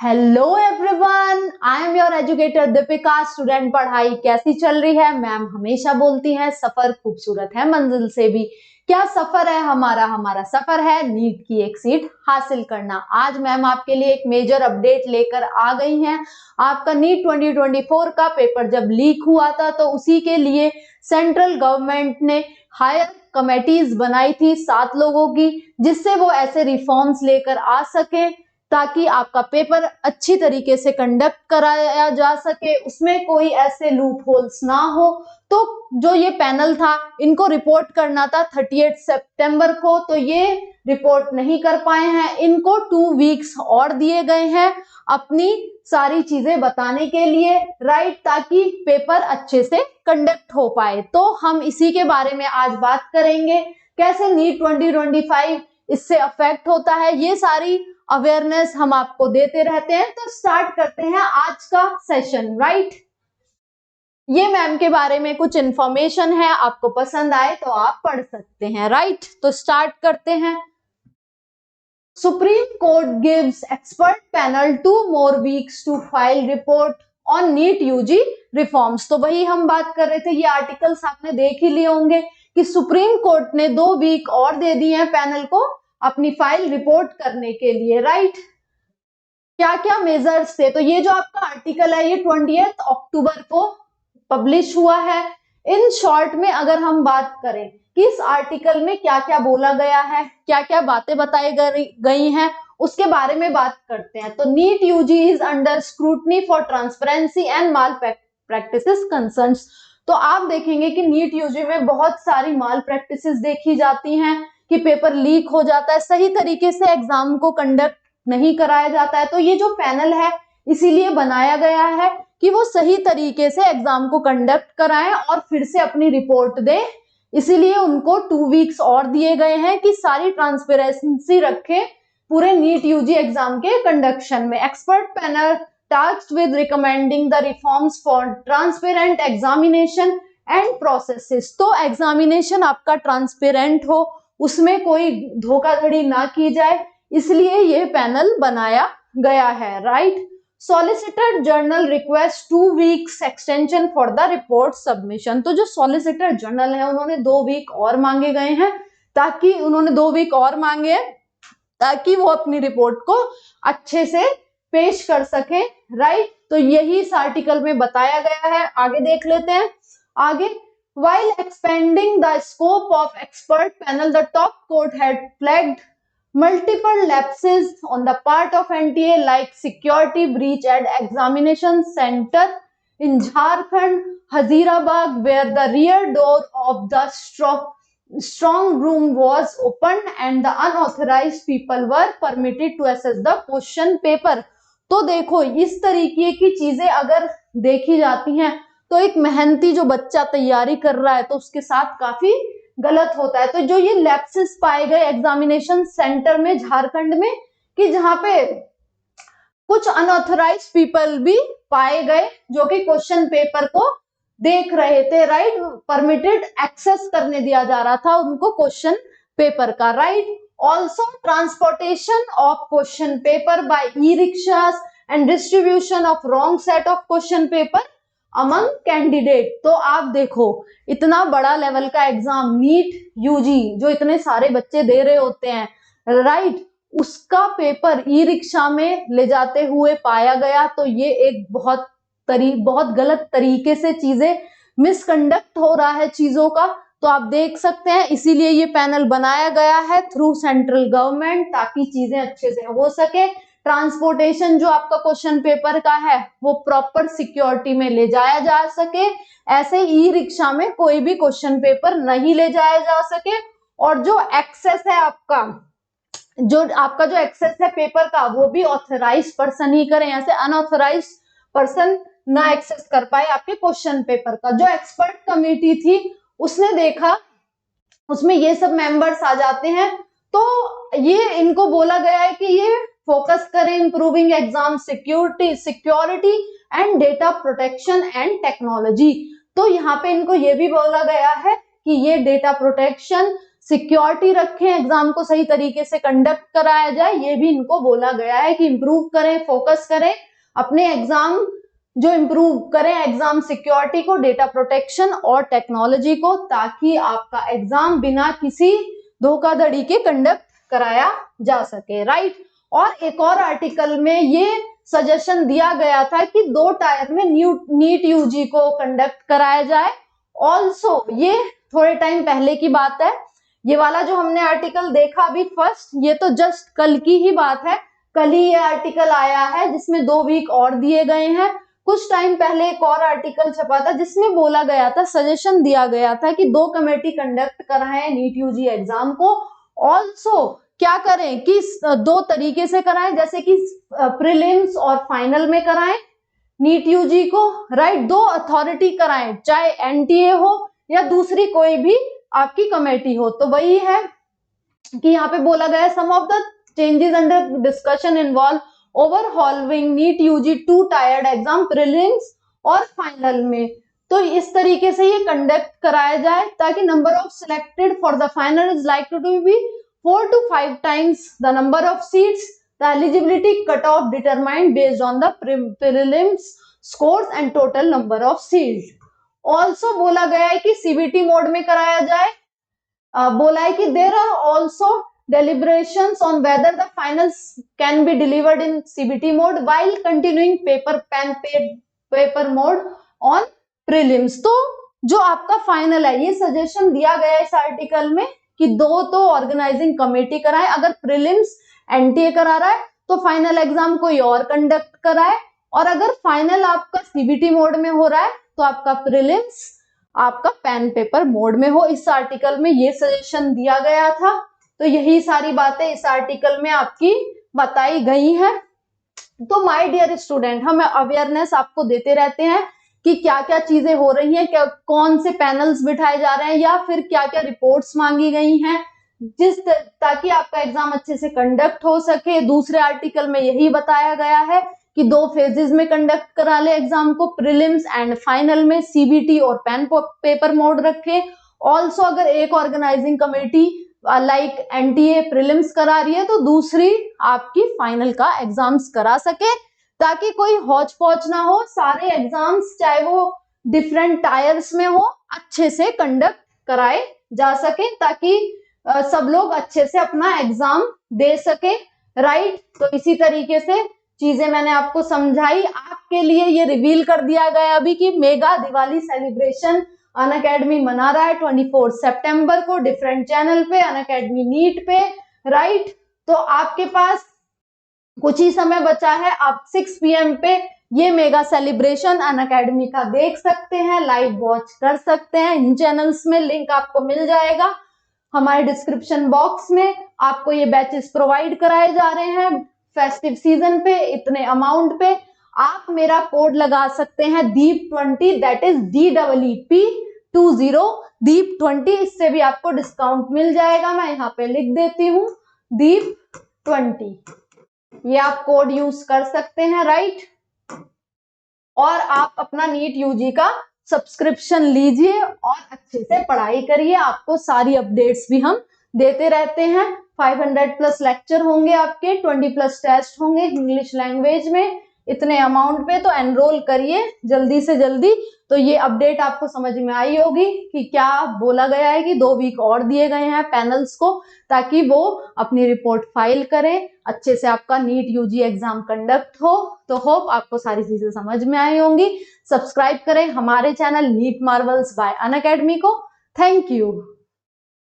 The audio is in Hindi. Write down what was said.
Hello everyone, I am your educator Deepika. Student, पढ़ाई कैसी चल रही है? मैम हमेशा बोलती हैं सफर खूबसूरत है मंजिल से भी। क्या सफर है हमारा सफर है नीट की एक सीट हासिल करना। आज मैम आपके लिए एक मेजर अपडेट लेकर आ गई हैं। आपका नीट 2024 का पेपर जब लीक हुआ था तो उसी के लिए सेंट्रल गवर्नमेंट ने हायर कमेटीज बनाई थी 7 लोगों की, जिससे वो ऐसे रिफॉर्म्स लेकर आ सके ताकि आपका पेपर अच्छी तरीके से कंडक्ट कराया जा सके, उसमें कोई ऐसे लूप होल्स ना हो। तो जो ये पैनल था, इनको रिपोर्ट करना था 38 सितंबर को, तो ये रिपोर्ट नहीं कर पाए हैं। इनको 2 वीक्स और दिए गए हैं अपनी सारी चीजें बताने के लिए, राइट, ताकि पेपर अच्छे से कंडक्ट हो पाए। तो हम इसी के बारे में आज बात करेंगे, कैसे नीट 2025 इससे अफेक्ट होता है। ये सारी अवेयरनेस हम आपको देते रहते हैं। तो स्टार्ट करते हैं आज का सेशन, राइट। ये मैम के बारे में कुछ इंफॉर्मेशन है, आपको पसंद आए तो आप पढ़ सकते हैं, राइट। तो स्टार्ट करते हैं। Supreme court gives expert panel 2 more weeks to file report on NEET UG reforms. तो वही हम बात कर रहे थे, ये आर्टिकल्स आपने देख ही लिए होंगे कि सुप्रीम कोर्ट ने 2 वीक और दे दिए हैं पैनल को अपनी फाइल रिपोर्ट करने के लिए, राइट। क्या क्या मेजर्स थे? तो ये जो आपका आर्टिकल है ये 20 अक्टूबर को पब्लिश हुआ है। इन शॉर्ट में अगर हम बात करें कि इस आर्टिकल में क्या क्या बोला गया है, क्या क्या बातें बताई गई हैं, उसके बारे में बात करते हैं। तो NEET UG is under scrutiny for transparency and malpractices concerns. तो आप देखेंगे कि नीट यूजी में बहुत सारी माल प्रैक्टिसेस देखी जाती हैं कि पेपर लीक हो जाता है, सही तरीके से एग्जाम को कंडक्ट नहीं कराया जाता है। तो ये जो पैनल है इसीलिए बनाया गया है कि वो सही तरीके से एग्जाम को कंडक्ट कराएं और फिर से अपनी रिपोर्ट दें। इसीलिए उनको 2 वीक्स और दिए गए हैं कि सारी ट्रांसपेरेंसी रखें पूरे नीट यूजी एग्जाम के कंडक्शन में। Expert panel tasked with recommending the reforms for transparent examination and processes. तो एग्जामिनेशन आपका ट्रांसपेरेंट हो, उसमें कोई धोखाधड़ी ना की जाए, इसलिए ये पैनल बनाया गया है, right. Solicitor general request 2 weeks extension for the report submission. तो जो सॉलिसिटर जनरल है उन्होंने 2 वीक और मांगे गए हैं, ताकि उन्होंने 2 वीक और मांगे हैं ताकि वो अपनी रिपोर्ट को अच्छे से पेश कर सके, राइट। तो यही इस आर्टिकल में बताया गया है। आगे देख लेते हैं। आगे, while expanding the scope of expert panel, the top court had flagged multiple lapses on the part of NTA, like security breach at examination center in Jharkhand, Hazirabad, where the rear door of the strong room was opened and the unauthorized people were permitted to access the question paper। तो देखो, इस तरीके की चीजें अगर देखी जाती हैं तो एक मेहनती जो बच्चा तैयारी कर रहा है तो उसके साथ काफी गलत होता है। तो जो ये लैप्सेस पाए गए एग्जामिनेशन सेंटर में झारखंड में, कि जहां पे कुछ अनऑथराइज पीपल भी पाए गए जो कि क्वेश्चन पेपर को देख रहे थे, राइट। परमिटेड एक्सेस करने दिया जा रहा था उनको क्वेश्चन पेपर का, right. Also transportation of question paper by e rickshaws and distribution of wrong set of question paper among candidate. तो आप देखो, इतना बड़ा लेवल का एग्जाम नीट यूजी जो इतने सारे बच्चे दे रहे होते हैं, राइट, उसका पेपर ई रिक्शा में ले जाते हुए पाया गया। तो ये एक बहुत गलत तरीके से चीजें मिसकंडक्ट हो रहा है चीजों का। तो आप देख सकते हैं, इसीलिए ये पैनल बनाया गया है थ्रू सेंट्रल गवर्नमेंट, ताकि चीजें अच्छे से हो सके। ट्रांसपोर्टेशन जो आपका क्वेश्चन पेपर का है वो प्रॉपर सिक्योरिटी में ले जाया जा सके, ऐसे ई रिक्शा में कोई भी क्वेश्चन पेपर नहीं ले जाया जा सके। और जो एक्सेस है आपका जो एक्सेस है पेपर का, वो भी ऑथराइज पर्सन ही करें, ऐसे अनऑथराइज पर्सन ना एक्सेस कर पाए आपके क्वेश्चन पेपर का। जो एक्सपर्ट कमेटी थी उसने देखा, उसमें ये सब मेंबर्स आ जाते हैं। तो ये इनको बोला गया है कि ये फोकस करें improving exam security and data protection and technology. तो यहाँ पे इनको ये भी बोला गया है कि ये डेटा प्रोटेक्शन सिक्योरिटी रखें, एग्जाम को सही तरीके से कंडक्ट कराया जाए, ये भी इनको बोला गया है कि इम्प्रूव करें, फोकस करें अपने एग्जाम, जो इम्प्रूव करें एग्जाम सिक्योरिटी को, डेटा प्रोटेक्शन और टेक्नोलॉजी को, ताकि आपका एग्जाम बिना किसी धोखाधड़ी के कंडक्ट कराया जा सके, राइट। और एक और आर्टिकल में ये सजेशन दिया गया था कि 2 टायर में नीट यूजी को कंडक्ट कराया जाए। ऑल्सो ये थोड़े टाइम पहले की बात है, ये वाला जो हमने आर्टिकल देखा अभी फर्स्ट, ये तो जस्ट कल की ही बात है, कल ही ये आर्टिकल आया है जिसमें 2 वीक और दिए गए हैं। कुछ टाइम पहले एक और आर्टिकल छपा था जिसमें बोला गया था, सजेशन दिया गया था कि 2 कमेटी कंडक्ट कराएं नीट यूजी एग्जाम को। ऑल्सो क्या करें कि 2 तरीके से कराएं, जैसे कि प्रीलिम्स और फाइनल में कराएं नीट यूजी को, राइट। 2 अथॉरिटी कराएं, चाहे एनटीए हो या दूसरी कोई भी आपकी कमेटी हो। तो वही है कि यहाँ पे बोला गया है, some of the changes under discussion involve overhauling NEET UG 2 tiered exam prelims और फाइनल में। तो इस तरीके से ये कंडक्ट कराया जाए ताकि number of selected for the final is like to be 4 to 5 times the number of seats. The eligibility cutoff determined based on the prelims scores and total number of seats. Also बोला गया है कि CBT मोड में कराया जाए। बोला है कि there are also deliberations on whether the finals can be delivered in CBT mode while continuing paper mode on prelims. तो जो आपका फाइनल है, ये सजेशन दिया गया है इस आर्टिकल में कि 2 तो ऑर्गेनाइजिंग कमेटी कराए, अगर प्रीलिम्स एनटीए करा रहा है तो फाइनल एग्जाम कोई और कंडक्ट कराए, और अगर फाइनल आपका सीबीटी मोड में हो रहा है तो आपका प्रीलिम्स आपका पेन पेपर मोड में हो। इस आर्टिकल में ये सजेशन दिया गया था। तो यही सारी बातें इस आर्टिकल में आपकी बताई गई हैं। तो माय डियर स्टूडेंट, हम अवेयरनेस आपको देते रहते हैं कि क्या क्या चीजें हो रही हैं, क्या कौन से पैनल्स बिठाए जा रहे हैं, या फिर क्या क्या रिपोर्ट्स मांगी गई हैं, ताकि आपका एग्जाम अच्छे से कंडक्ट हो सके। दूसरे आर्टिकल में यही बताया गया है कि 2 फेजेस में कंडक्ट करा ले एग्जाम को, प्रीलिम्स एंड फाइनल में सीबीटी और पेन पेपर मोड रखे। ऑल्सो अगर एक organising committee like NTA prelims करा रही है तो दूसरी आपकी फाइनल का एग्जाम्स करा सके, ताकि कोई हौच पौच ना हो, सारे एग्जाम्स चाहे वो डिफरेंट टायर्स में हो अच्छे से कंडक्ट कराए जा सके, ताकि सब लोग अच्छे से अपना एग्जाम दे सके, राइट। तो इसी तरीके से चीजें मैंने आपको समझाई। आपके लिए ये रिवील कर दिया गया अभी कि मेगा दिवाली सेलिब्रेशन अनअकैडमी मना रहा है 24 सितंबर को डिफरेंट चैनल पे, अनअकैडमी नीट पे, राइट। तो आपके पास कुछ ही समय बचा है, आप 6 PM पे ये मेगा सेलिब्रेशन अनअकैडमी का देख सकते हैं, लाइव वॉच कर सकते हैं। इन चैनल्स में लिंक आपको मिल जाएगा हमारे डिस्क्रिप्शन बॉक्स में। आपको ये बैचेस प्रोवाइड कराए जा रहे हैं फेस्टिव सीजन पे, इतने अमाउंट पे। आप मेरा कोड लगा सकते हैं दीप20, दैट इज DEEP20 दीप20, इससे भी आपको डिस्काउंट मिल जाएगा। मैं यहाँ पे लिख देती हूँ दीप20, ये आप कोड यूज कर सकते हैं, राइट। और आप अपना नीट यूजी का सब्सक्रिप्शन लीजिए और अच्छे से पढ़ाई करिए। आपको सारी अपडेट्स भी हम देते रहते हैं। 500+ लेक्चर होंगे आपके, 20+ टेस्ट होंगे इंग्लिश लैंग्वेज में, इतने अमाउंट पे। तो एनरोल करिए जल्दी से जल्दी। तो ये अपडेट आपको समझ में आई होगी कि क्या बोला गया है कि 2 वीक और दिए गए हैं पैनल्स को, ताकि वो अपनी रिपोर्ट फाइल करें, अच्छे से आपका नीट यूजी एग्जाम कंडक्ट हो। तो होप आपको सारी चीजें समझ में आई होंगी। सब्सक्राइब करें हमारे channel NEET marvels by Unacademy को। Thank you.